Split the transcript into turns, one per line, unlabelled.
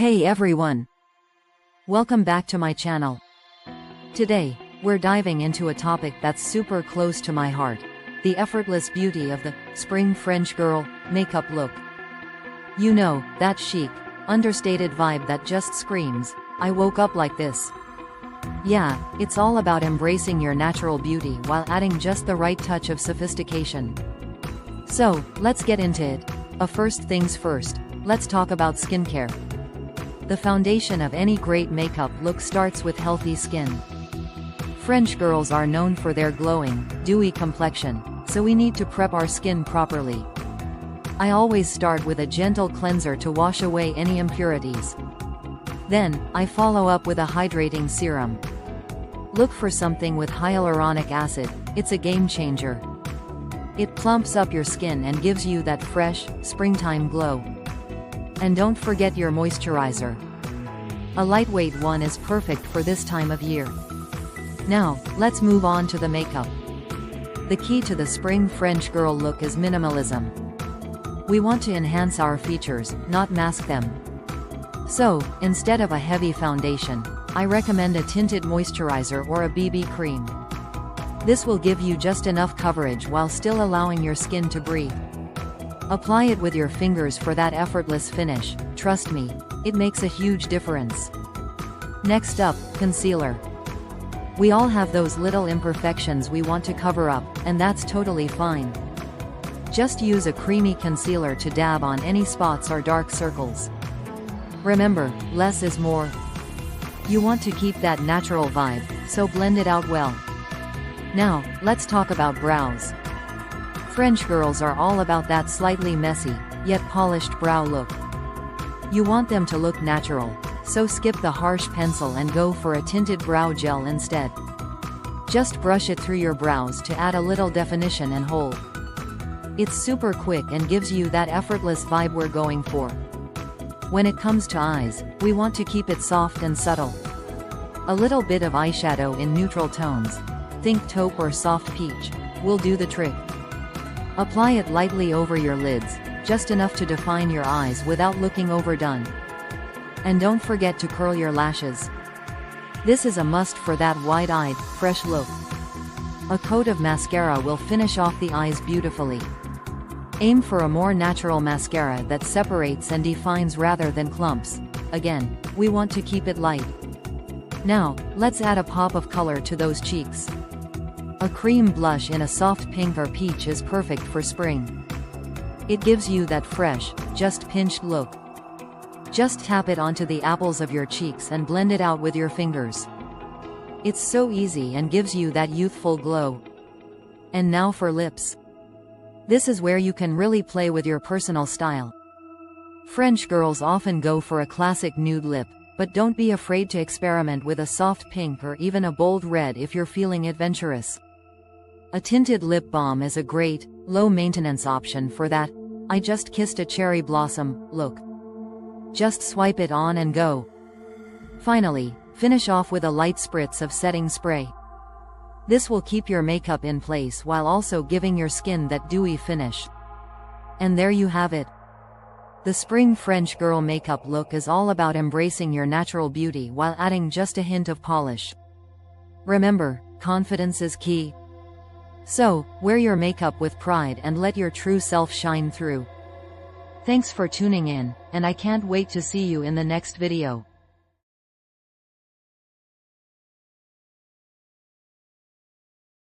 Hey everyone! Welcome back to my channel. Today, we're diving into a topic that's super close to my heart. The effortless beauty of the spring French girl makeup look. You know, that chic, understated vibe that just screams, "I woke up like this." Yeah, it's all about embracing your natural beauty while adding just the right touch of sophistication. So, let's get into it. First things first, let's talk about skincare. The foundation of any great makeup look starts with healthy skin. French girls are known for their glowing, dewy complexion, so we need to prep our skin properly. I always start with a gentle cleanser to wash away any impurities. Then, I follow up with a hydrating serum. Look for something with hyaluronic acid, it's a game changer. It plumps up your skin and gives you that fresh, springtime glow. And don't forget your moisturizer. A lightweight one is perfect for this time of year. Now, let's move on to the makeup. The key to the spring French girl look is minimalism. We want to enhance our features, not mask them. So, instead of a heavy foundation, I recommend a tinted moisturizer or a BB cream. This will give you just enough coverage while still allowing your skin to breathe. Apply it with your fingers for that effortless finish. Trust me, it makes a huge difference. Next up, concealer. We all have those little imperfections we want to cover up, and that's totally fine. Just use a creamy concealer to dab on any spots or dark circles. Remember, less is more. You want to keep that natural vibe, so blend it out well. Now, let's talk about brows. French girls are all about that slightly messy, yet polished brow look. You want them to look natural, so skip the harsh pencil and go for a tinted brow gel instead. Just brush it through your brows to add a little definition and hold. It's super quick and gives you that effortless vibe we're going for. When it comes to eyes, we want to keep it soft and subtle. A little bit of eyeshadow in neutral tones, think taupe or soft peach, will do the trick. Apply it lightly over your lids, just enough to define your eyes without looking overdone. And don't forget to curl your lashes. This is a must for that wide-eyed, fresh look. A coat of mascara will finish off the eyes beautifully. Aim for a more natural mascara that separates and defines rather than clumps. Again, we want to keep it light. Now, let's add a pop of color to those cheeks. A cream blush in a soft pink or peach is perfect for spring. It gives you that fresh, just pinched look. Just tap it onto the apples of your cheeks and blend it out with your fingers. It's so easy and gives you that youthful glow. And now for lips. This is where you can really play with your personal style. French girls often go for a classic nude lip, but don't be afraid to experiment with a soft pink or even a bold red if you're feeling adventurous. A tinted lip balm is a great, low-maintenance option for that "I just kissed a cherry blossom" look. Just swipe it on and go. Finally, finish off with a light spritz of setting spray. This will keep your makeup in place while also giving your skin that dewy finish. And there you have it. The spring French girl makeup look is all about embracing your natural beauty while adding just a hint of polish. Remember, confidence is key. So, wear your makeup with pride and let your true self shine through. Thanks for tuning in, and I can't wait to see you in the next video.